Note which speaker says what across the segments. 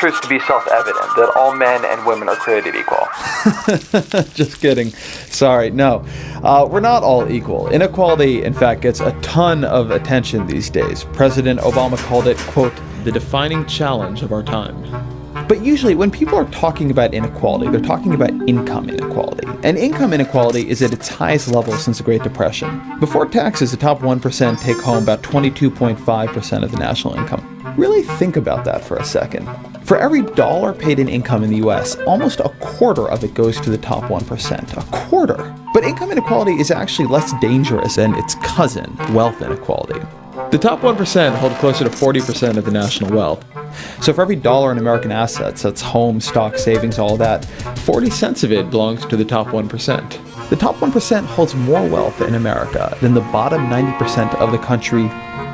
Speaker 1: truth to be self-evident, that all men and women are created equal.
Speaker 2: Just kidding. Sorry, no. We're not all equal. Inequality, in fact, gets a ton of attention these days. President Obama called it, quote, the defining challenge of our time. But usually when people are talking about inequality, they're talking about income inequality. And income inequality is at its highest level since the Great Depression. Before taxes, the top 1% take home about 22.5% of the national income. Really think about that for a second. For every dollar paid in income in the US, almost a quarter of it goes to the top 1%. A quarter. But income inequality is actually less dangerous than its cousin, wealth inequality. The top 1% hold closer to 40% of the national wealth. So for every dollar in American assets, that's home, stock, savings, all that, 40 cents of it belongs to the top 1%. The top 1% holds more wealth in America than the bottom 90% of the country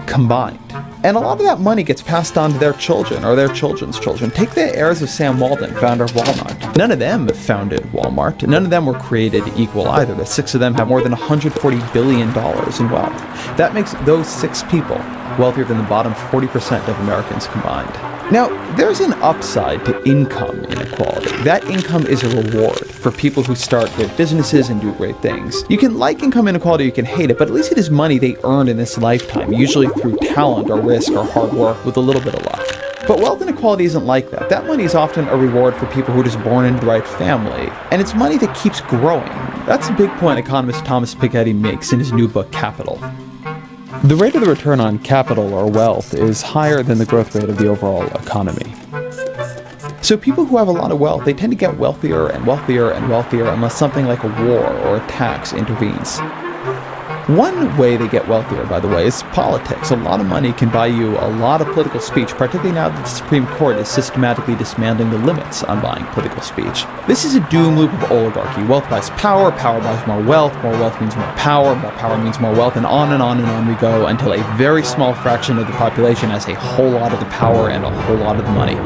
Speaker 2: combined. And a lot of that money gets passed on to their children or their children's children. Take the heirs of Sam Walton, founder of Walmart. None of them founded Walmart. None of them were created equal either. The 6 of them have more than $140 billion in wealth. That makes those 6 people wealthier than the bottom 40% of Americans combined. Now, there's an upside to income inequality. That income is a reward for people who start their businesses and do great things. You can like income inequality, you can hate it, but at least it is money they earned in this lifetime, usually through talent or risk or hard work with a little bit of luck. But wealth inequality isn't like that. That money is often a reward for people who are just born into the right family, and it's money that keeps growing. That's a big point economist Thomas Piketty makes in his new book, Capital. The rate of the return on capital or wealth is higher than the growth rate of the overall economy. So people who have a lot of wealth, they tend to get wealthier and wealthier and wealthier unless something like a war or a tax intervenes. One way they get wealthier, by the way, is politics. A lot of money can buy you a lot of political speech, particularly now that the Supreme Court is systematically dismantling the limits on buying political speech. This is a doom loop of oligarchy. Wealth buys power, power buys more wealth means more power means more wealth, and on we go until a very small fraction of the population has a whole lot of the power and a whole lot of the money.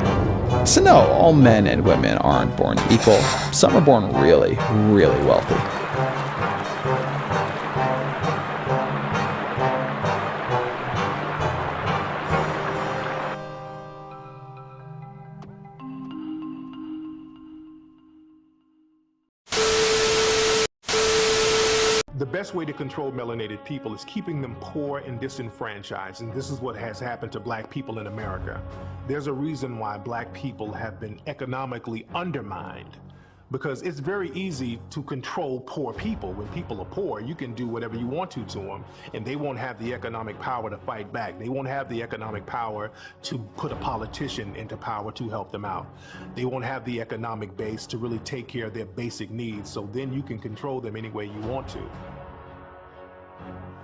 Speaker 2: So no, all men and women aren't born equal. Some are born really, really wealthy.
Speaker 3: The best way to control melanated people is keeping them poor and disenfranchised, and this is what has happened to black people in America. There's a reason why black people have been economically undermined, because it's very easy to control poor people. When people are poor, you can do whatever you want to them, and they won't have the economic power to fight back. They won't have the economic power to put a politician into power to help them out. They won't have the economic base to really take care of their basic needs, so then you can control them any way you want to.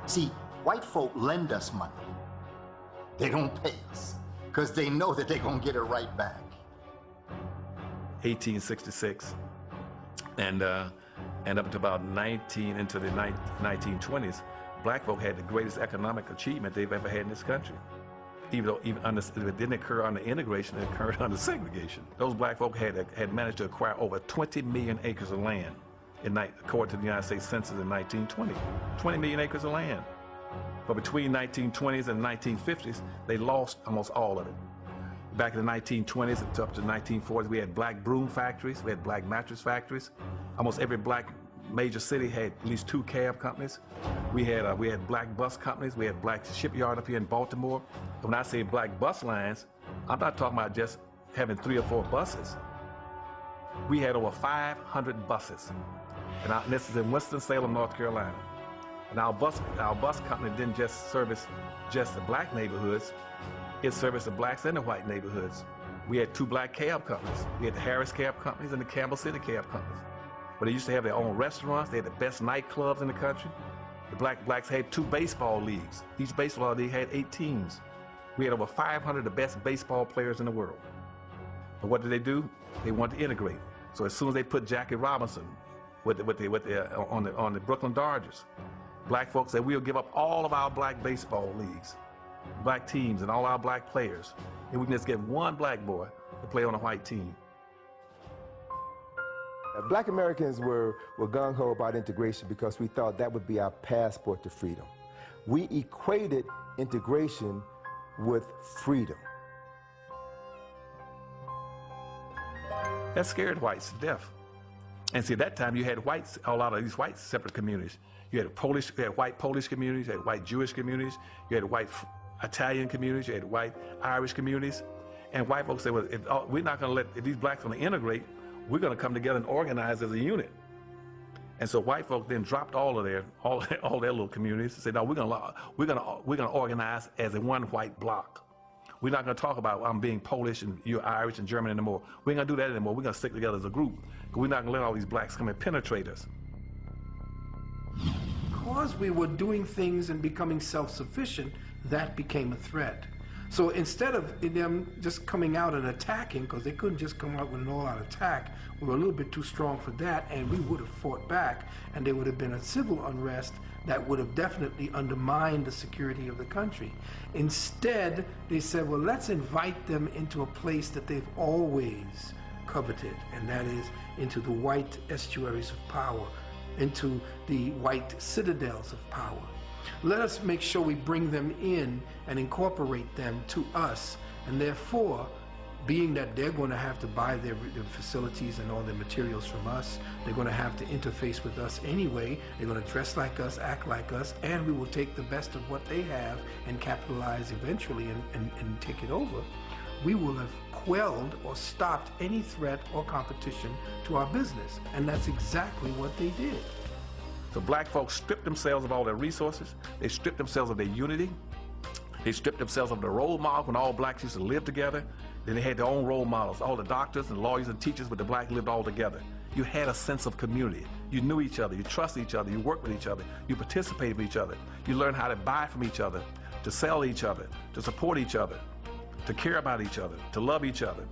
Speaker 4: See, white folk lend us money. They don't pay us, because they know that they're gonna get it right back.
Speaker 5: 1866 and up to about into the 1920s, black folk had the greatest economic achievement they've ever had in this country. Even though it didn't occur under integration, it occurred under segregation. Those black folk had managed to acquire over 20 million acres of land, according to the United States Census in 1920. 20 million acres of land. But between 1920s and 1950s, they lost almost all of it. Back in the 1920s up to the 1940s, we had black broom factories, we had black mattress factories. Almost every black major city had at least 2 cab companies. We had black bus companies, we had black shipyard up here in Baltimore. When I say black bus lines, I'm not talking about just having 3 or 4 buses. We had over 500 buses. And this is in Winston-Salem, North Carolina. And our bus company didn't just service just the black neighborhoods, it serviced the blacks and the white neighborhoods. We had 2 black cab companies. We had the Harris Cab Companies and the Campbell City Cab Companies. But they used to have their own restaurants, they had the best nightclubs in the country. The blacks had 2 baseball leagues. Each baseball league had 8 teams. We had over 500 of the best baseball players in the world. But what did they do? They wanted to integrate. So as soon as they put Jackie Robinson on the Brooklyn Dodgers, black folks said, we'll give up all of our black baseball leagues, black teams, and all our black players, and we can just get 1 black boy to play on a white team.
Speaker 6: Black Americans were gung-ho about integration because we thought that would be our passport to freedom. We equated integration with freedom.
Speaker 5: That scared whites to death. And see, at that time you had whites, a lot of these white separate communities. You had white Polish communities, you had white Jewish communities, you had white Italian communities, you had white Irish communities. And white folks said, well, we're not going to if these blacks going to integrate, we're going to come together and organize as a unit. And so white folks then dropped all their little communities and said, no, we're going to organize as a one white bloc. We're not going to talk about I'm being Polish and you're Irish and German anymore. We ain't going to do that anymore. We're going to stick together as a group. We're not going to let all these blacks come and penetrate us.
Speaker 7: Because we were doing things and becoming self-sufficient, that became a threat. So instead of them just coming out and attacking, because they couldn't just come out with an all-out attack, we were a little bit too strong for that, and we would have fought back, and there would have been a civil unrest that would have definitely undermined the security of the country. Instead, they said, well, let's invite them into a place that they've always coveted, and that is into the white estuaries of power, into the white citadels of power. Let us make sure we bring them in and incorporate them to us, and therefore, being that they're going to have to buy their facilities and all their materials from us, they're going to have to interface with us anyway, they're going to dress like us, act like us, and we will take the best of what they have and capitalize eventually and take it over. We will have quelled or stopped any threat or competition to our business, and that's exactly what they did.
Speaker 5: So black folks stripped themselves of all their resources. They stripped themselves of their unity. They stripped themselves of the role model when all blacks used to live together. Then they had their own role models. All the doctors and lawyers and teachers with the black lived all together. You had a sense of community. You knew each other. You trusted each other. You worked with each other. You participated with each other. You learned how to buy from each other, to sell each other, to support each other, to care about each other, to love each other.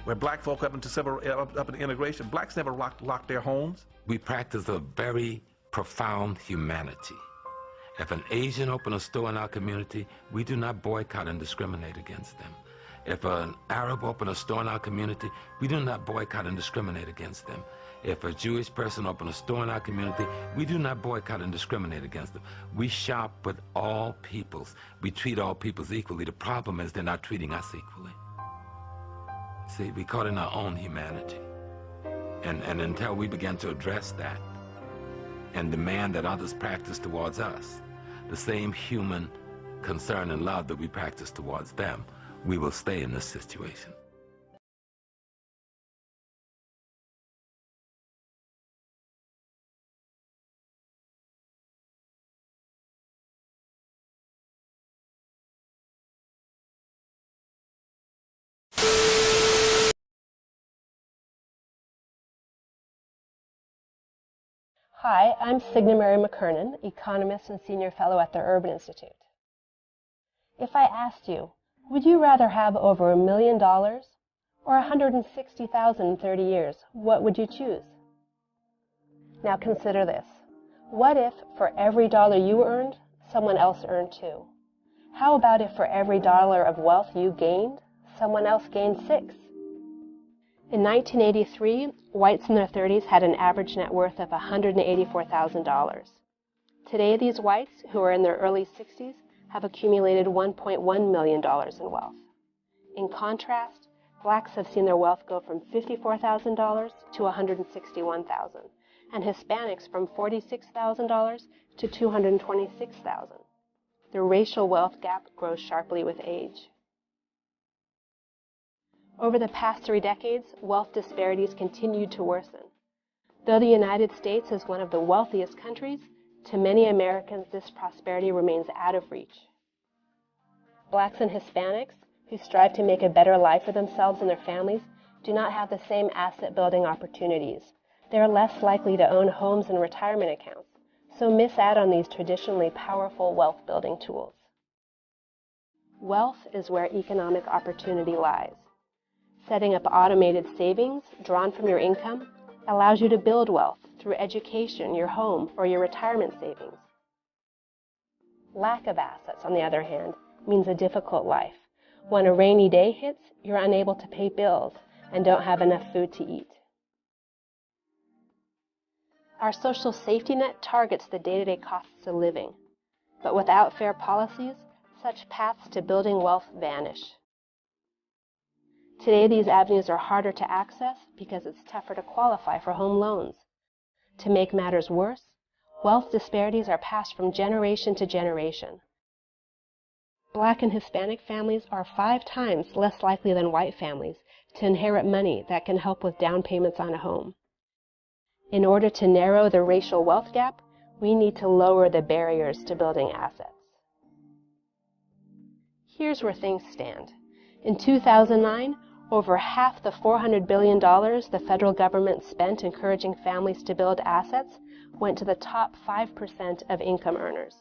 Speaker 5: Where black folk up into integration, blacks never locked their homes.
Speaker 8: We practice a very profound humanity. If an Asian opens a store in our community, we do not boycott and discriminate against them. If an Arab opens a store in our community, we do not boycott and discriminate against them. If a Jewish person opens a store in our community, we do not boycott and discriminate against them. We shop with all peoples. We treat all peoples equally. The problem is they're not treating us equally. See, we caught in our own humanity. And until we begin to address that and demand that others practice towards us the same human concern and love that we practice towards them, we will stay in this situation.
Speaker 9: Hi, I'm Signa Mary McKernan, economist and senior fellow at the Urban Institute. If I asked you, would you rather have over $1 million or 160,000 in 30 years, what would you choose? Now consider this. What if for every dollar you earned, someone else earned too? How about if for every dollar of wealth you gained, someone else gained 6? In 1983, whites in their 30s had an average net worth of $184,000. Today, these whites, who are in their early 60s, have accumulated $1.1 million in wealth. In contrast, blacks have seen their wealth go from $54,000 to $161,000, and Hispanics from $46,000 to $226,000. The racial wealth gap grows sharply with age. Over the past 3 decades, wealth disparities continued to worsen. Though the United States is one of the wealthiest countries, to many Americans this prosperity remains out of reach. Blacks and Hispanics, who strive to make a better life for themselves and their families, do not have the same asset-building opportunities. They are less likely to own homes and retirement accounts, so miss out on these traditionally powerful wealth-building tools. Wealth is where economic opportunity lies. Setting up automated savings drawn from your income allows you to build wealth through education, your home, or your retirement savings. Lack of assets, on the other hand, means a difficult life. When a rainy day hits, you're unable to pay bills and don't have enough food to eat. Our social safety net targets the day-to-day costs of living, but without fair policies, such paths to building wealth vanish. Today, these avenues are harder to access because it's tougher to qualify for home loans. To make matters worse, wealth disparities are passed from generation to generation. Black and Hispanic families are 5 times less likely than white families to inherit money that can help with down payments on a home. In order to narrow the racial wealth gap, we need to lower the barriers to building assets. Here's where things stand. In 2009, over half the $400 billion the federal government spent encouraging families to build assets went to the top 5% of income earners.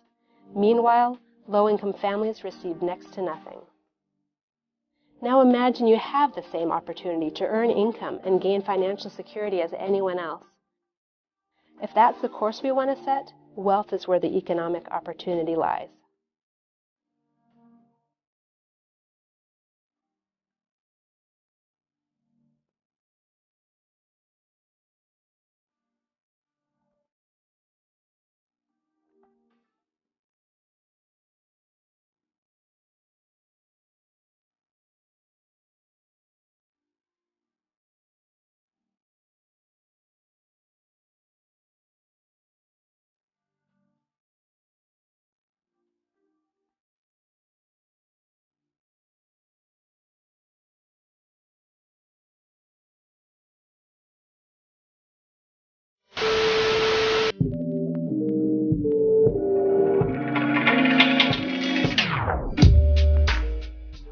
Speaker 9: Meanwhile, low-income families received next to nothing. Now imagine you have the same opportunity to earn income and gain financial security as anyone else. If that's the course we want to set, wealth is where the economic opportunity lies.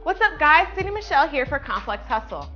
Speaker 10: What's up guys, Cindy Michelle here for Complex Hustle.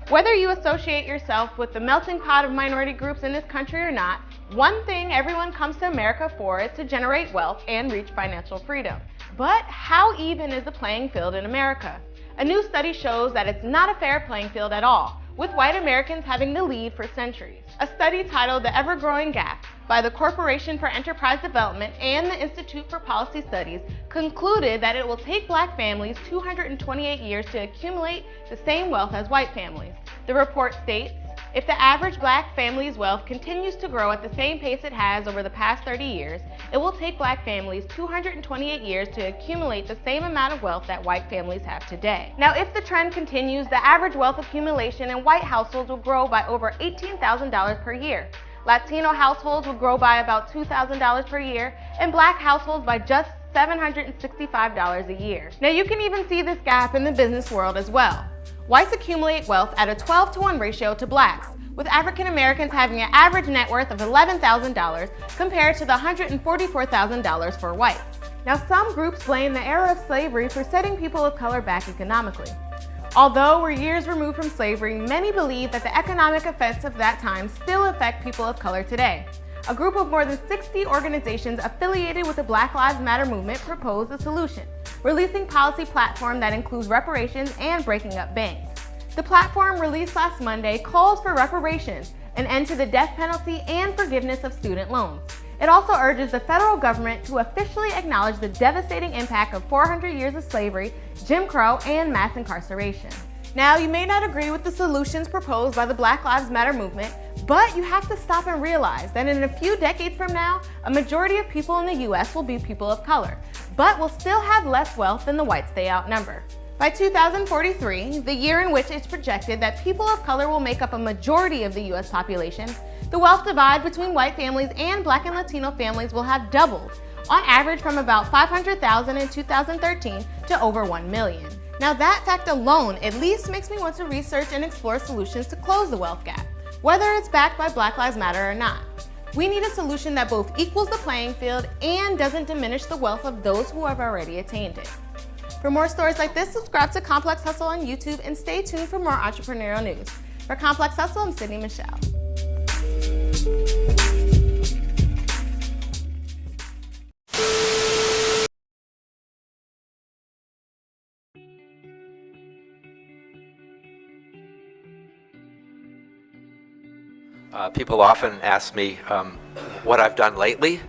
Speaker 10: Whether you associate yourself with the melting pot of minority groups in this country or not, one thing everyone comes to America for is to generate wealth and reach financial freedom. But how even is the playing field in America? A new study shows that it's not a fair playing field at all, with white Americans having the lead for centuries. A study titled The Ever-Growing Gap by the Corporation for Enterprise Development and the Institute for Policy Studies concluded that it will take black families 228 years to accumulate the same wealth as white families. The report states, if the average black family's wealth continues to grow at the same pace it has over the past 30 years, it will take black families 228 years to accumulate the same amount of wealth that white families have today. Now, if the trend continues, the average wealth accumulation in white households will grow by over $18,000 per year. Latino households will grow by about $2,000 per year, and black households by just $765 a year. Now, you can even see this gap in the business world as well. Whites accumulate wealth at a 12-to-1 ratio to blacks, with African Americans having an average net worth of $11,000 compared to the $144,000 for whites. Now, some groups blame the era of slavery for setting people of color back economically. Although we're years removed from slavery, many believe that the economic effects of that time still affect people of color today. A group of more than 60 organizations affiliated with the Black Lives Matter movement proposed a solution, releasing policy platform that includes reparations and breaking up banks. The platform released last Monday calls for reparations, an end to the death penalty, and forgiveness of student loans. It also urges the federal government to officially acknowledge the devastating impact of 400 years of slavery, Jim Crow, and mass incarceration. Now, you may not agree with the solutions proposed by the Black Lives Matter movement, but you have to stop and realize that in a few decades from now, a majority of people in the US will be people of color, but will still have less wealth than the whites they outnumber. By 2043, the year in which it's projected that people of color will make up a majority of the US population, the wealth divide between white families and Black and Latino families will have doubled, on average from about $500,000 in 2013 to over $1 million. Now, that fact alone at least makes me want to research and explore solutions to close the wealth gap, whether it's backed by Black Lives Matter or not. We need a solution that both equals the playing field and doesn't diminish the wealth of those who have already attained it. For more stories like this, subscribe to Complex Hustle on YouTube and stay tuned for more entrepreneurial news. For Complex Hustle, I'm Cindy Michelle.
Speaker 11: People often ask me what I've done lately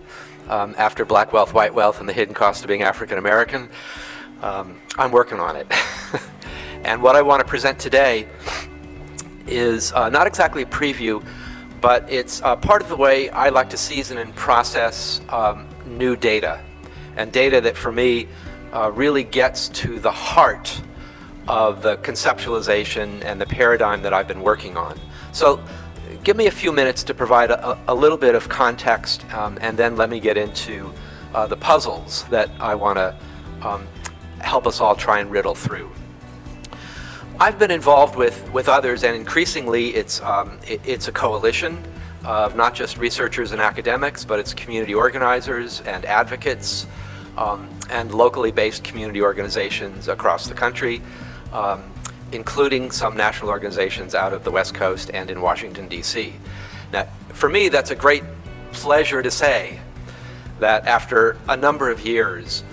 Speaker 11: after Black wealth, white wealth, and the hidden cost of being African American. I'm working on it. And what I want to present today is not exactly a preview, but it's part of the way I like to season and process new data, and data that for me really gets to the heart of the conceptualization and the paradigm that I've been working on. So give me a few minutes to provide a little bit of context, and then let me get into the puzzles that I want to help us all try and riddle through. I've been involved with others, and increasingly it's a coalition of not just researchers and academics, but it's community organizers and advocates, and locally based community organizations across the country, including some national organizations out of the West Coast and in Washington, D.C. Now, for me, that's a great pleasure to say that after a number of years,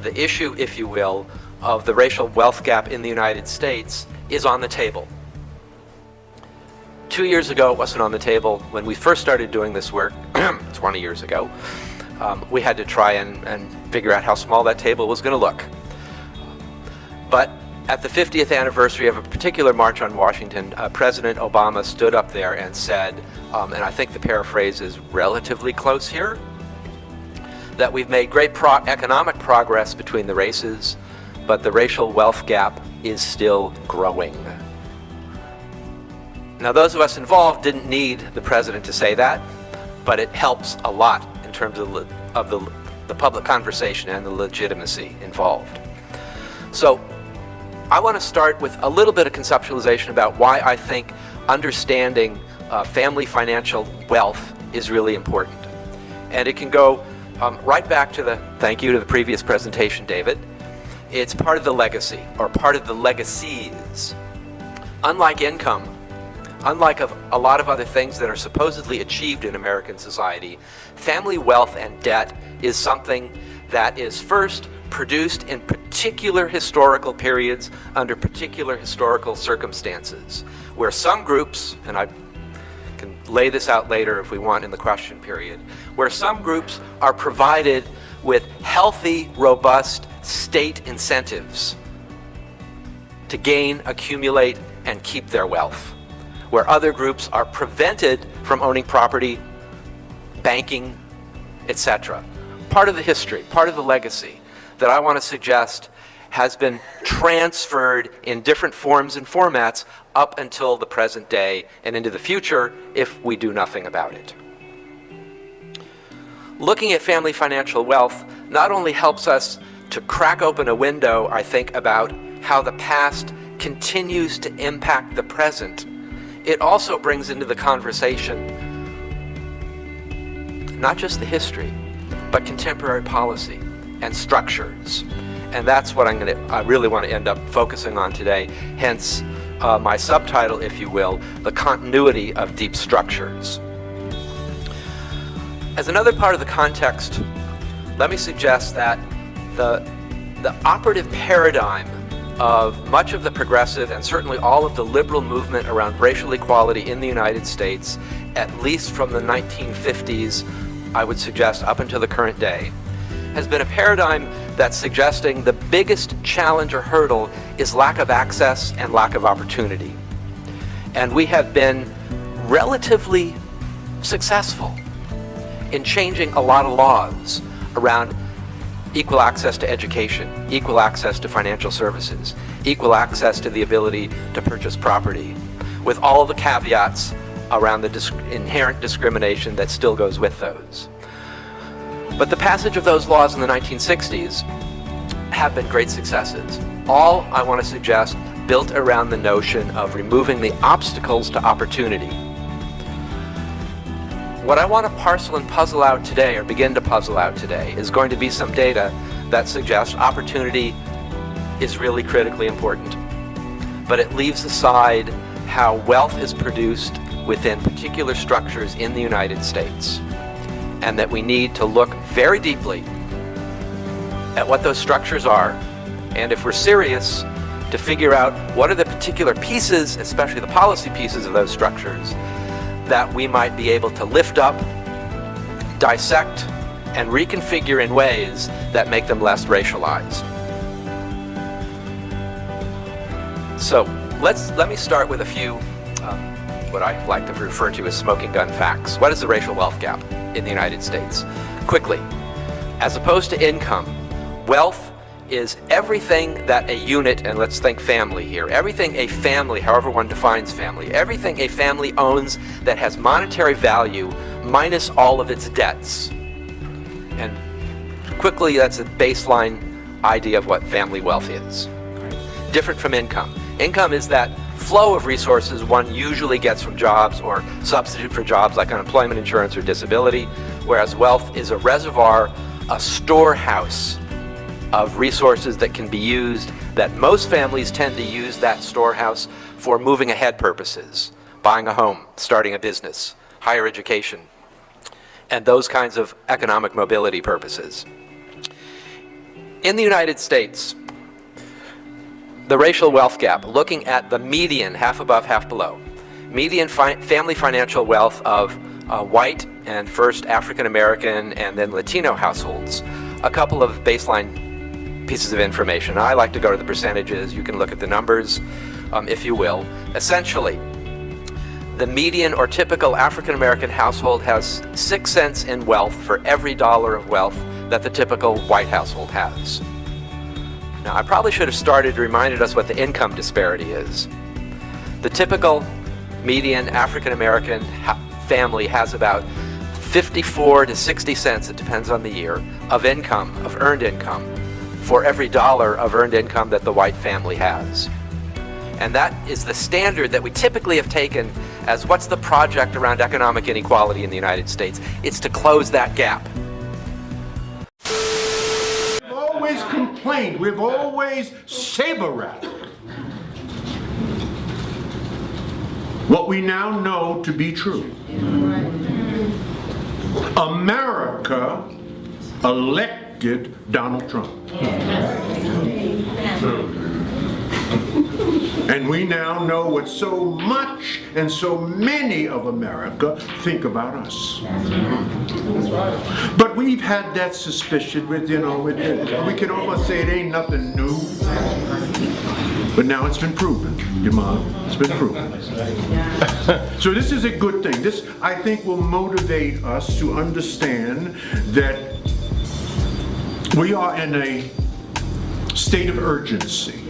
Speaker 11: the issue, if you will, of the racial wealth gap in the United States is on the table. 2 years ago, it wasn't on the table. When we first started doing this work, 20 years ago, we had to try and figure out how small that table was going to look. But at the 50th anniversary of a particular march on Washington, President Obama stood up there and said, and I think the paraphrase is relatively close here, that we've made great economic progress between the races, but the racial wealth gap is still growing. Now, those of us involved didn't need the president to say that, but it helps a lot in terms of the public conversation and the legitimacy involved. So I want to start with a little bit of conceptualization about why I think understanding family financial wealth is really important. And it can go right back to thank you to the previous presentation, David. It's part of the legacy, or part of the legacies. Unlike income, unlike a lot of other things that are supposedly achieved in American society, family wealth and debt is something that is first produced in particular historical periods under particular historical circumstances, where some groups, and I can lay this out later if we want in the question period, where some groups are provided with healthy, robust state incentives to gain, accumulate, and keep their wealth, where other groups are prevented from owning property, banking, etc. Part of the history, part of the legacy that I want to suggest has been transferred in different forms and formats up until the present day and into the future if we do nothing about it. Looking at family financial wealth not only helps us to crack open a window, I think, about how the past continues to impact the present, it also brings into the conversation not just the history, but contemporary policy and structures. And that's what I really want to end up focusing on today, hence my subtitle, if you will, The Continuity of Deep Structures. As another part of the context, let me suggest that the operative paradigm of much of the progressive and certainly all of the liberal movement around racial equality in the United States, at least from the 1950s, I would suggest up until the current day, has been a paradigm that's suggesting the biggest challenge or hurdle is lack of access and lack of opportunity. And we have been relatively successful in changing a lot of laws around equal access to education, equal access to financial services, equal access to the ability to purchase property, with all the caveats around the inherent discrimination that still goes with those. But the passage of those laws in the 1960s have been great successes. All, I want to suggest, built around the notion of removing the obstacles to opportunity. What I want to parcel and puzzle out today, or begin to puzzle out today, is going to be some data that suggests opportunity is really critically important. But it leaves aside how wealth is produced within particular structures in the United States, and that we need to look very deeply at what those structures are, and if we're serious, to figure out what are the particular pieces, especially the policy pieces of those structures, that we might be able to lift up, dissect, and reconfigure in ways that make them less racialized. So let me start with a few what I like to refer to as smoking gun facts. What is the racial wealth gap in the United States? Quickly, as opposed to income, wealth is everything that a unit, and let's think family here, everything a family, however one defines family, everything a family owns that has monetary value minus all of its debts. And quickly, that's a baseline idea of what family wealth is. Different from income. Income is that flow of resources one usually gets from jobs or substitute for jobs like unemployment insurance or disability, whereas wealth is a reservoir, a storehouse of resources that can be used, that most families tend to use that storehouse for moving ahead purposes, buying a home, starting a business, higher education, and those kinds of economic mobility purposes. In the United States, the racial wealth gap, looking at the median, half above, half below, median family financial wealth of white and first African American and then Latino households. A couple of baseline pieces of information. I like to go to the percentages. You can look at the numbers, if you will. Essentially, the median or typical African American household has 6 cents in wealth for every dollar of wealth that the typical white household has. Now, I probably should have started reminded us what the income disparity is. The typical median African American family has about 54 to 60 cents, it depends on the year, of income, of earned income, for every dollar of earned income that the white family has. And that is the standard that we typically have taken as what's the project around economic inequality in the United States. It's to close that gap.
Speaker 12: We've always complained, we've always saber-rattled what we now know to be true. America elected Donald Trump. And we now know what so much and so many of America think about us. But we've had that suspicion with, we can almost say it ain't nothing new. But now it's been proven, it's been proven. So this is a good thing. This, I think, will motivate us to understand that we are in a state of urgency.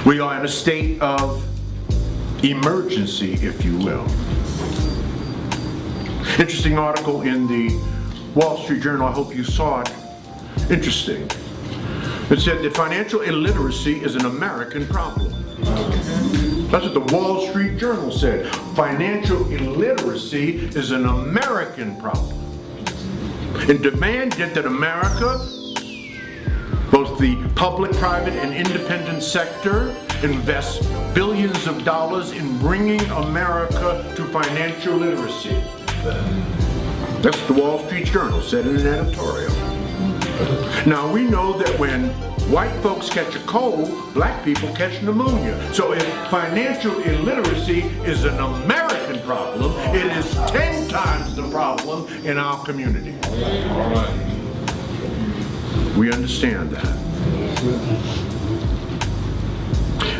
Speaker 12: We are in a state of emergency, if you will. Interesting article in the Wall Street Journal, I hope you saw it. Interesting. It said that financial illiteracy is an American problem. That's what the Wall Street Journal said. Financial illiteracy is an American problem. And demanded that America, both the public, private, and independent sector, invest billions of dollars in bringing America to financial literacy. That's what the Wall Street Journal said in an editorial. Now, we know that when white folks catch a cold, black people catch pneumonia. So if financial illiteracy is an American problem, it is 10 times the problem in our community. All right. We understand that.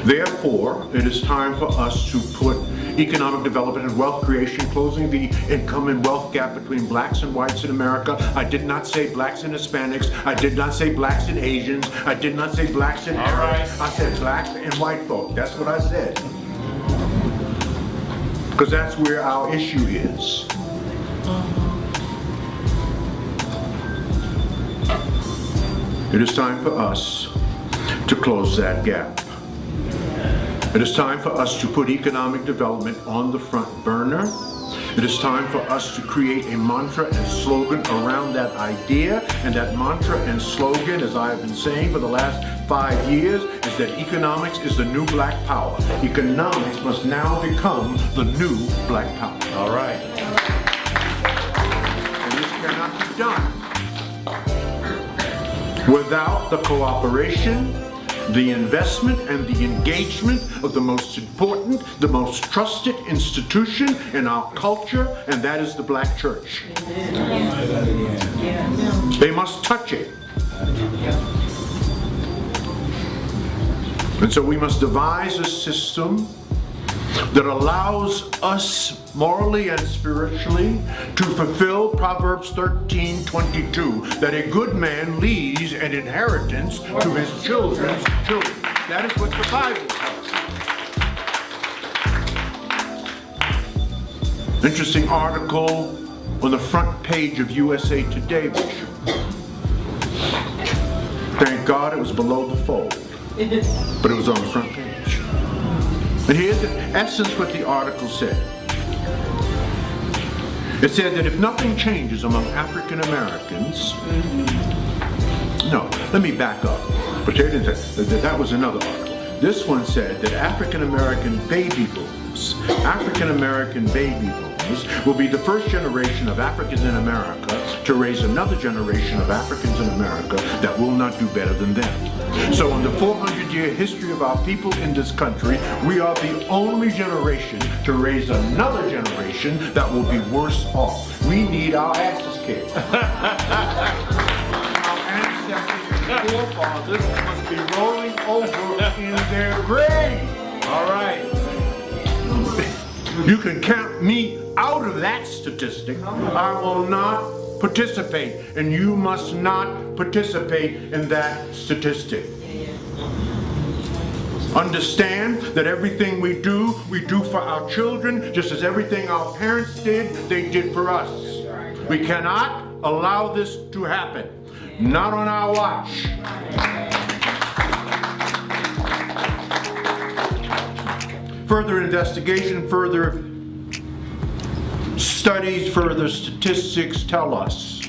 Speaker 12: Therefore, it is time for us to put economic development and wealth creation, closing the income and wealth gap between blacks and whites in America. I did not say blacks and Hispanics. I did not say blacks and Asians. I did not say blacks and Arabs. I said blacks and white folk. That's what I said. Because that's where our issue is. It is time for us to close that gap. It is time for us to put economic development on the front burner. It is time for us to create a mantra and slogan around that idea. And that mantra and slogan, as I have been saying for the last 5 years, is that economics is the new black power. Economics must now become the new black power. All right. And this cannot be done without the cooperation, the investment, and the engagement of the most important, the most trusted institution in our culture, and that is the black church. They must touch it. And so we must devise a system that allows us morally and spiritually to fulfill Proverbs 13:22, that a good man leaves an inheritance to his children's children. That is what the Bible says. Interesting article on the front page of USA Today, Bishop. Thank God it was below the fold, but it was on the front page. And here's in essence what the article said. It said that if nothing changes among African Americans, no, let me back up. But they didn't say that was another article. This one said that African American baby boomers will be the first generation of Africans in America to raise another generation of Africans in America that will not do better than them. So in the 400-year history of our people in this country, we are the only generation to raise another generation that will be worse off. We need our asses kicked. Our ancestors and forefathers must be rolling over in their grave. All right. You can count me out of that statistic. I will not participate, and you must not participate in that statistic. Understand that everything we do for our children, just as everything our parents did, they did for us. We cannot allow this to happen. Not on our watch. Further investigation, further studies, further statistics tell us,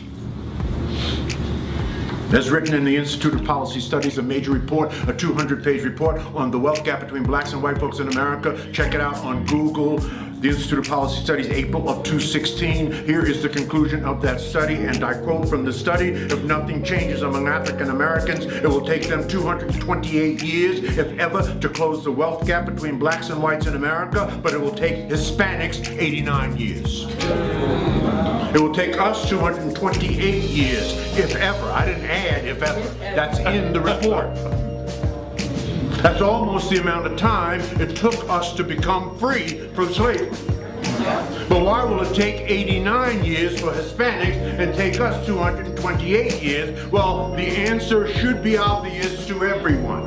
Speaker 12: as written in the Institute of Policy Studies, a major report, a 200-page report on the wealth gap between blacks and white folks in America. Check it out on Google. The Institute of Policy Studies, April of 2016. Here is the conclusion of that study, and I quote from the study: if nothing changes among African Americans, it will take them 228 years, if ever, to close the wealth gap between blacks and whites in America, but it will take Hispanics 89 years. It will take us 228 years, if ever. I didn't add if ever. That's in the report. That's almost the amount of time it took us to become free from slavery. But why will it take 89 years for Hispanics and take us 228 years? Well, the answer should be obvious to everyone.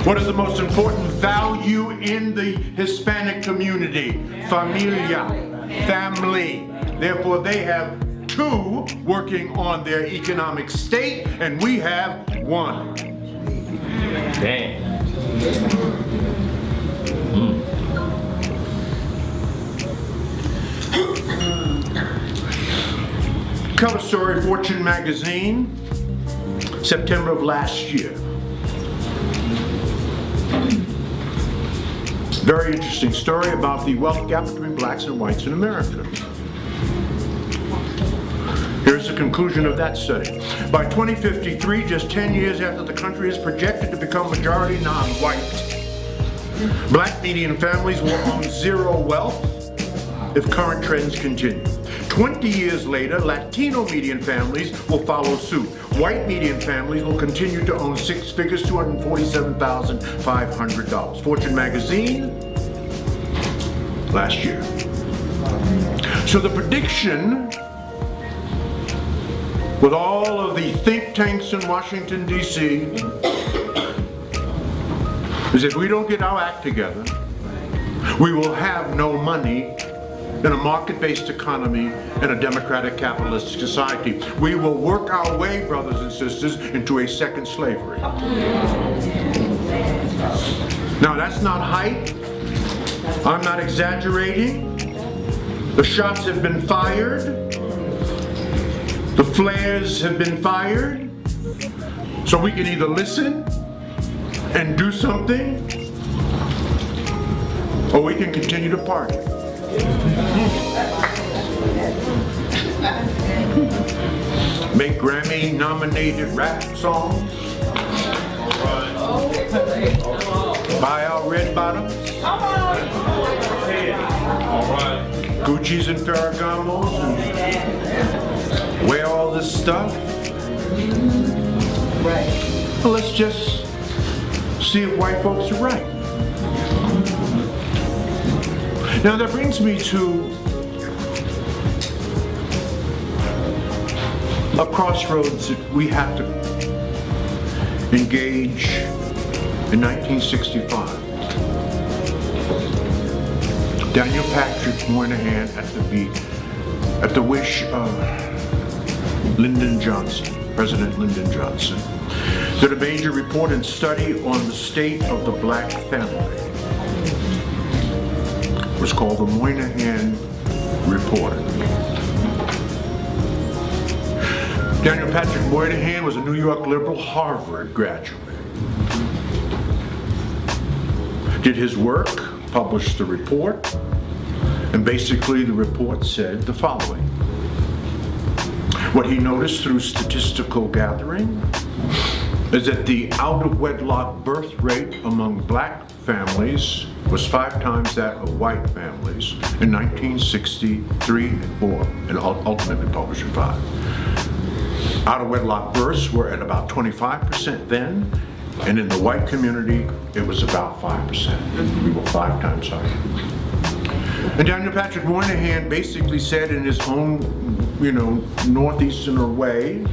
Speaker 12: What is the most important value in the Hispanic community? Familia, family. Therefore, they have two working on their economic state, and we have one.
Speaker 13: Damn.
Speaker 12: Cover story, Fortune magazine, September of last year. Very interesting story about the wealth gap between blacks and whites in America. Here's the conclusion of that study. By 2053, just 10 years after the country is projected to become majority non-white, black median families will own zero wealth if current trends continue. 20 years later, Latino median families will follow suit. White median families will continue to own six figures, $247,500. Fortune magazine, last year. So the prediction, with all of the think tanks in Washington, D.C., is if we don't get our act together, we will have no money in a market-based economy and a democratic capitalistic society. We will work our way, brothers and sisters, into a second slavery. Now, that's not hype. I'm not exaggerating. The shots have been fired. The flares have been fired. So we can either listen and do something, or we can continue to party. Make Grammy-nominated rap songs. Buy our red bottoms. Gucci's and Ferragamos, and wear all this stuff. Well, let's just see if white folks are right. Now that brings me to a crossroads that we have to engage in 1965. Daniel Patrick Moynihan at the wish of Lyndon Johnson, President Lyndon Johnson, did a major report and study on the state of the black family. It was called the Moynihan Report. Daniel Patrick Moynihan was a New York liberal Harvard graduate. Did his work, published the report, and basically the report said the following. What he noticed through statistical gathering is that the out-of-wedlock birth rate among black families was 5 times that of white families in 1963 and 4, and ultimately published in 5. Out-of-wedlock births were at about 25% then, and in the white community, it was about 5%. We were 5 times higher. And Daniel Patrick Moynihan basically said in his own, northeasterner way,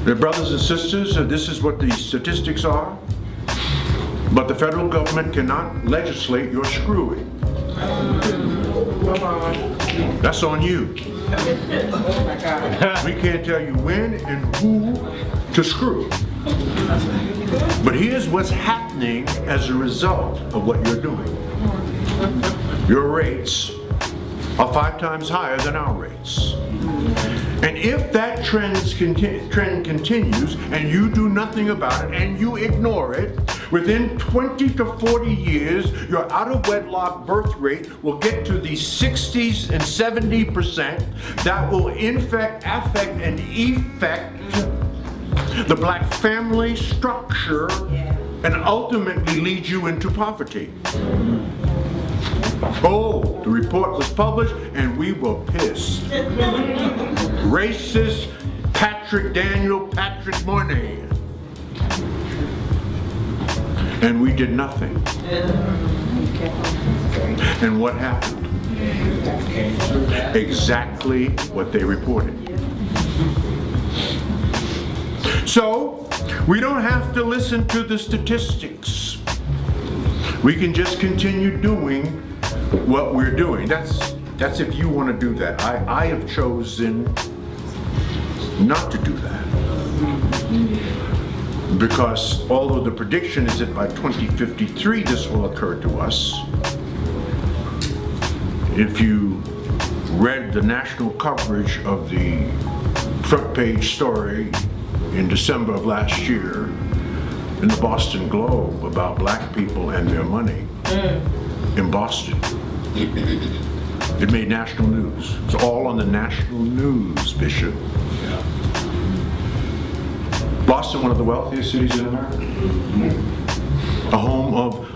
Speaker 12: their brothers and sisters, this is what the statistics are, but the federal government cannot legislate your screwing. That's on you. We can't tell you when and who to screw. But here's what's happening as a result of what you're doing. Your rates are 5 times higher than our rates. And if that trend continues and you do nothing about it and you ignore it, within 20 to 40 years, your out-of-wedlock birth rate will get to the 60s and 70%. That will affect and effect the black family structure and ultimately lead you into poverty. Oh, the report was published and we were pissed. Racist Daniel Patrick Moynihan. And we did nothing. And what happened? Exactly what they reported. So, we don't have to listen to the statistics. We can just continue doing what we're doing. That's if you want to do that. I have chosen not to do that. Because although the prediction is that by 2053 this will occur to us, if you read the national coverage of the front page story in December of last year in the Boston Globe about black people and their money in Boston, it made national news. It's all on the national news, Bishop. Boston, one of the wealthiest cities in America. A home of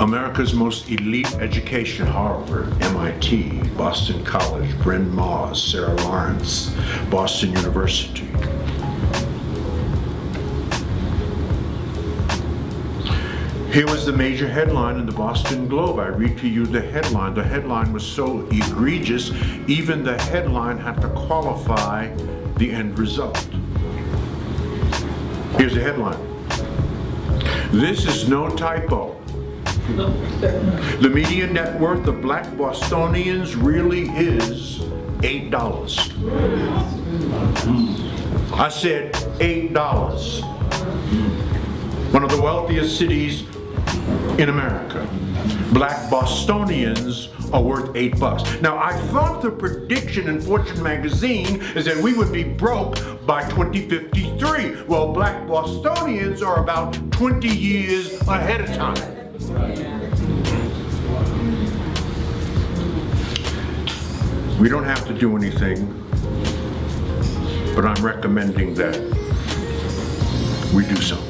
Speaker 12: America's most elite education, Harvard, MIT, Boston College, Bryn Mawr, Sarah Lawrence, Boston University. Here was the major headline in the Boston Globe. I read to you the headline. The headline was so egregious, even the headline had to qualify the end result. Here's the headline. This is no typo. The median net worth of black Bostonians really is $8. I said $8. One of the wealthiest cities in America. Black Bostonians are worth $8. Now, I thought the prediction in Fortune magazine is that we would be broke by 2053. Well, black Bostonians are about 20 years ahead of time. We don't have to do anything, but I'm recommending that we do something.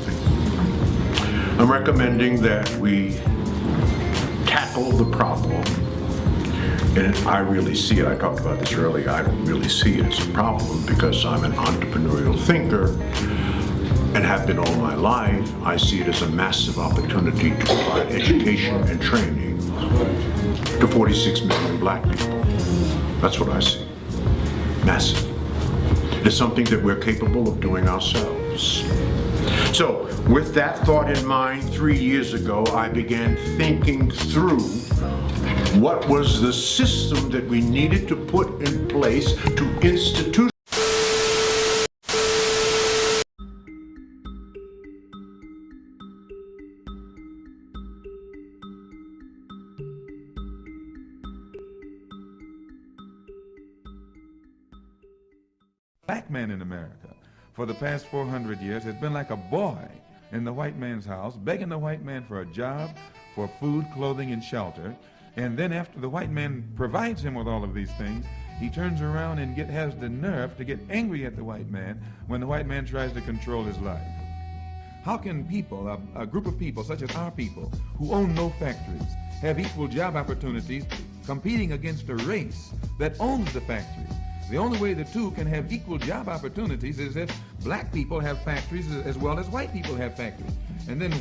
Speaker 12: I'm recommending that we tackle the problem. And I really see it. I talked about this earlier. I don't really see it as a problem because I'm an entrepreneurial thinker and have been all my life. I see it as a massive opportunity to provide education and training to 46 million black people. That's what I see. Massive. It's something that we're capable of doing ourselves. So, with that thought in mind, 3 years ago, I began thinking through what was the system that we needed to put in place to institute.
Speaker 14: Black man in America for the past 400 years has been like a boy in the white man's house, begging the white man for a job, for food, clothing, and shelter. And then after the white man provides him with all of these things, he turns around and has the nerve to get angry at the white man when the white man tries to control his life. How can people, a group of people such as our people, who own no factories, have equal job opportunities competing against a race that owns the factories? The only way the two can have equal job opportunities is if black people have factories as well as white people have factories. And then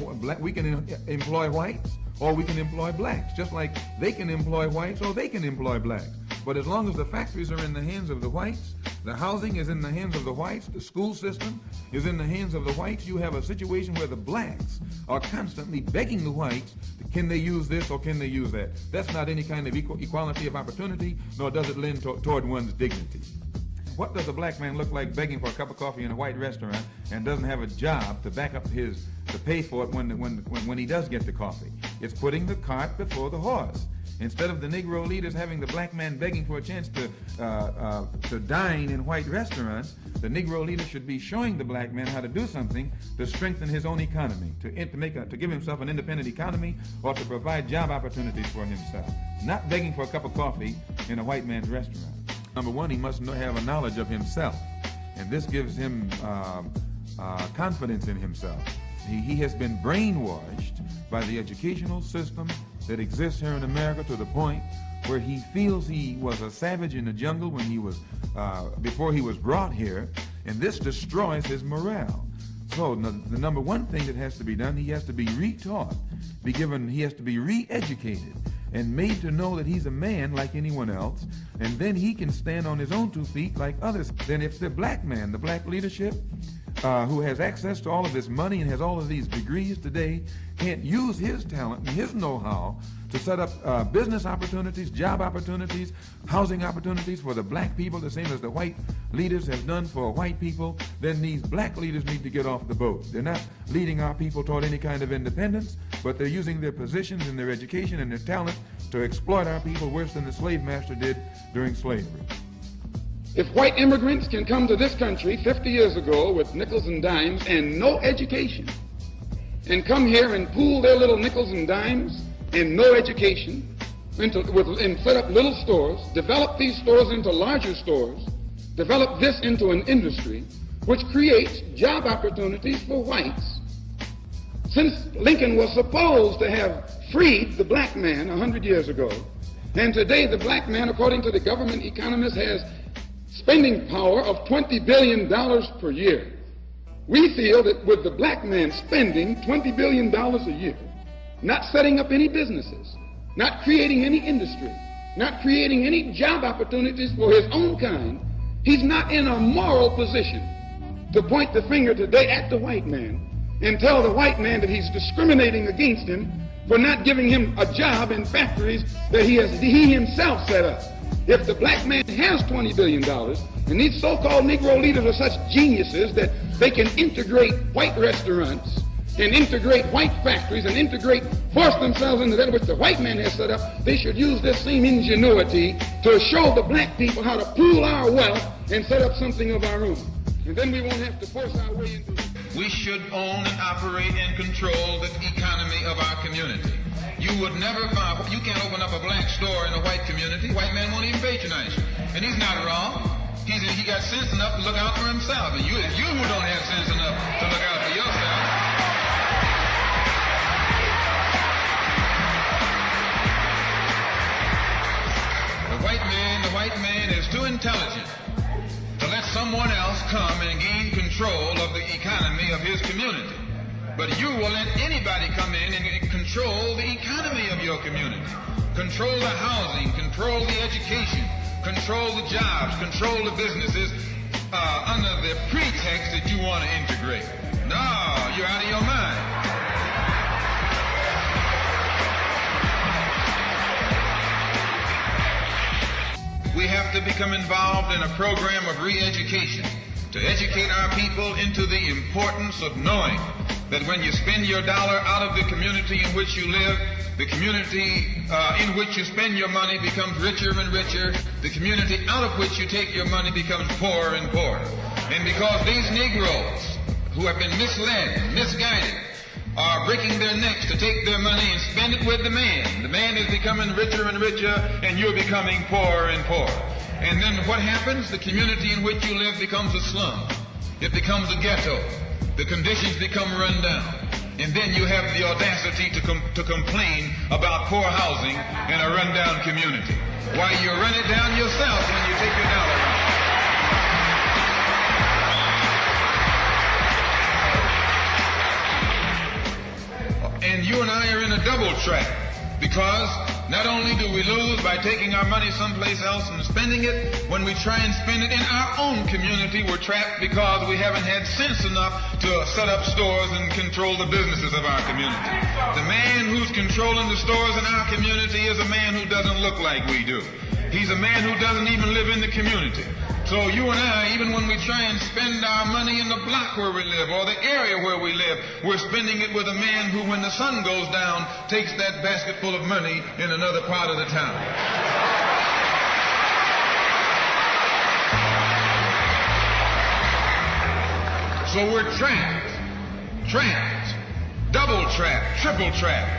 Speaker 14: we can employ whites or we can employ blacks, just like they can employ whites or they can employ blacks. But as long as the factories are in the hands of the whites, the housing is in the hands of the whites, the school system is in the hands of the whites, you have a situation where the blacks are constantly begging the whites, can they use this or can they use that? That's not any kind of equality of opportunity, nor does it lend toward one's dignity. What does a black man look like begging for a cup of coffee in a white restaurant and doesn't have a job to back up to pay for it when he does get the coffee? It's putting the cart before the horse. Instead of the Negro leaders having the black man begging for a chance to dine in white restaurants, the Negro leader should be showing the black man how to do something to strengthen his own economy, to give himself an independent economy, or to provide job opportunities for himself. Not begging for a cup of coffee in a white man's restaurant. Number one, he must have a knowledge of himself, and this gives him confidence in himself. He has been brainwashed by the educational system that exists here in America to the point where he feels he was a savage in the jungle when he was before he was brought here, and this destroys his morale. So the number one thing that has to be done, he has to be retaught, he has to be re-educated and made to know that he's a man like anyone else, and then he can stand on his own 2 feet like others. Then if the black man, the black leadership, who has access to all of this money and has all of these degrees today, can't use his talent and his know-how to set up business opportunities, job opportunities, housing opportunities for the black people, the same as the white leaders have done for white people, then these black leaders need to get off the boat. They're not leading our people toward any kind of independence, but they're using their positions and their education and their talent to exploit our people worse than the slave master did during slavery.
Speaker 15: If white immigrants can come to this country 50 years ago with nickels and dimes and no education, and come here and pool their little nickels and dimes and no education, and set up little stores, develop these stores into larger stores, develop this into an industry which creates job opportunities for whites. Since Lincoln was supposed to have freed the black man 100 years ago, and today the black man, according to the government economists, has spending power of $20 billion per year. We feel that with the black man spending $20 billion a year, not setting up any businesses, not creating any industry, not creating any job opportunities for his own kind, he's not in a moral position to point the finger today at the white man and tell the white man that he's discriminating against him for not giving him a job in factories that he himself set up. If the black man has $20 billion, and these so-called Negro leaders are such geniuses that they can integrate white restaurants and integrate white factories and force themselves into that which the white man has set up, they should use this same ingenuity to show the black people how to pool our wealth and set up something of our own. And then we won't have to force our way into it.
Speaker 16: We should own and operate and control the economy of our community. You would never find, you can't open up a black store in a white community. White man won't even patronize you. And he's not wrong. He got sense enough to look out for himself. And you who don't have sense enough to look out for yourself. The white man is too intelligent to let someone else come and gain control of the economy of his community. But you will let anybody come in and control the economy of your community. control the housing, control the education, control the jobs, control the businesses under the pretext that you want to integrate. No, you're out of your mind. We have to become involved in a program of re-education to educate our people into the importance of knowing that when you spend your dollar out of the community in which you live, the community in which you spend your money becomes richer and richer. The community out of which you take your money becomes poorer and poorer. And because these Negroes who have been misled, misguided, are breaking their necks to take their money and spend it with the man. The man is becoming richer and richer, and you're becoming poorer and poorer. And then what happens? The community in which you live becomes a slum. It becomes a ghetto. The conditions become run down. And then you have the audacity to complain about poor housing and a run-down community. Why, you run it down yourself when you take your dollar out. And you and I are in a double trap, because not only do we lose by taking our money someplace else and spending it, when we try and spend it in our own community, we're trapped because we haven't had sense enough to set up stores and control the businesses of our community. The man who's controlling the stores in our community is a man who doesn't look like we do. He's a man who doesn't even live in the community. So you and I, even when we try and spend our money in the block where we live or the area where we live, we're spending it with a man who, when the sun goes down, takes that basket full of money in another part of the town. So we're trapped, double trapped, triple trapped.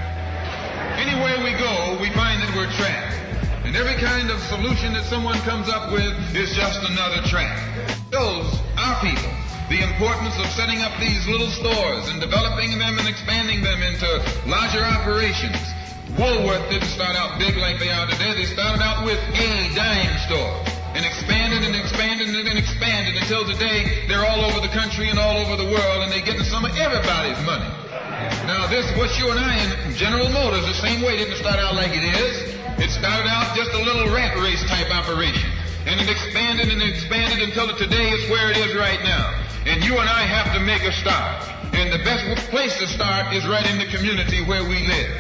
Speaker 16: Anywhere we go, we find that we're trapped. And every kind of solution that someone comes up with is just another trap. Shows our people the importance of setting up these little stores and developing them and expanding them into larger operations. Woolworth didn't start out big like they are today. They started out with a dime store and expanded and expanded and expanded until today they're all over the country and all over the world, and they're getting some of everybody's money. Now this, what you and I in General Motors, the same way, didn't start out like it is. It started out just a little rat race type operation, and it expanded and expanded until today it's where it is right now. And you and I have to make a start. And the best place to start is right in the community where we live.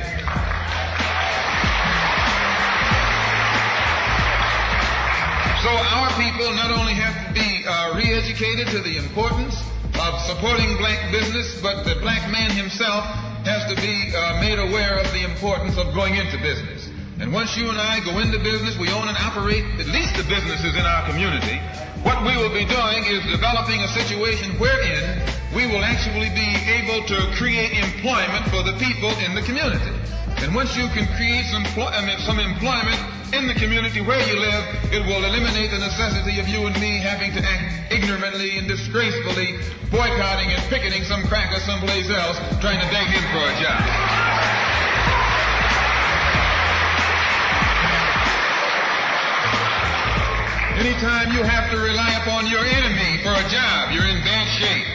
Speaker 16: So our people not only have to be re-educated to the importance of supporting black business, but the black man himself has to be made aware of the importance of going into business. And once you and I go into business, we own and operate at least the businesses in our community. What we will be doing is developing a situation wherein we will actually be able to create employment for the people in the community. And once you can create some employment in the community where you live, it will eliminate the necessity of you and me having to act ignorantly and disgracefully, boycotting and picketing some cracker someplace else, trying to beg him for a job. Anytime you have to rely upon your enemy for a job, you're in bad shape.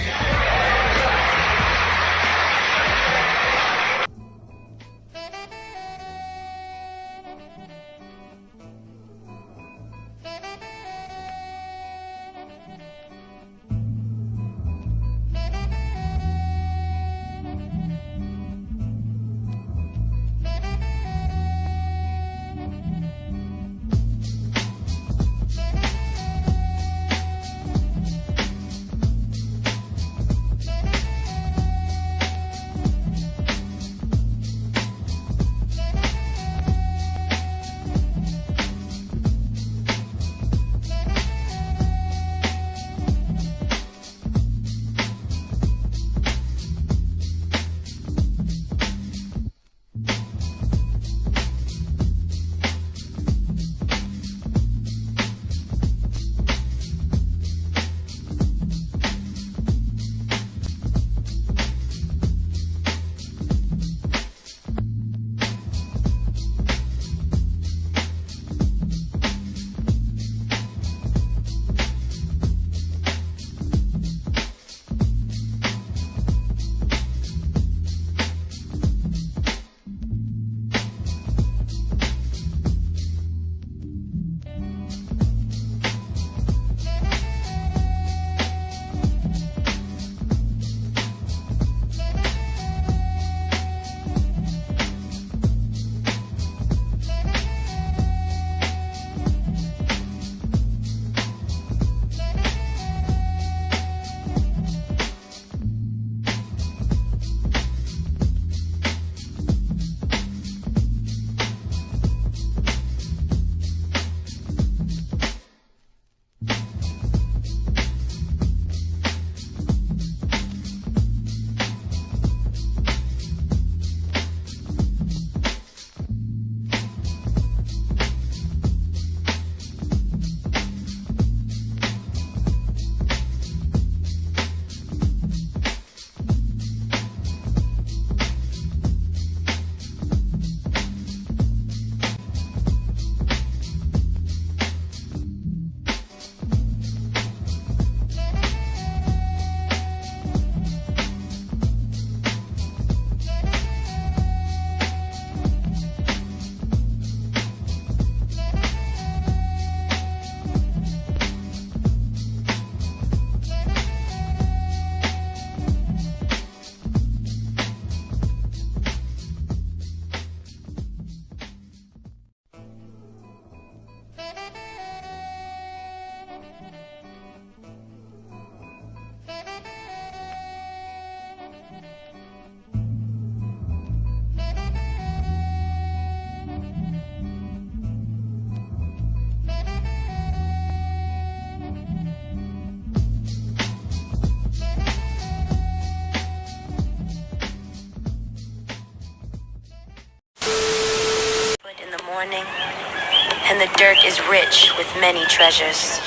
Speaker 17: nothing, and the dirt is rich with many treasures.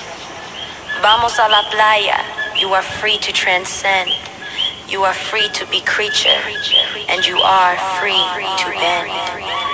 Speaker 17: Vamos a la playa, you are free to transcend. You are free to be creature, and you are free to bend.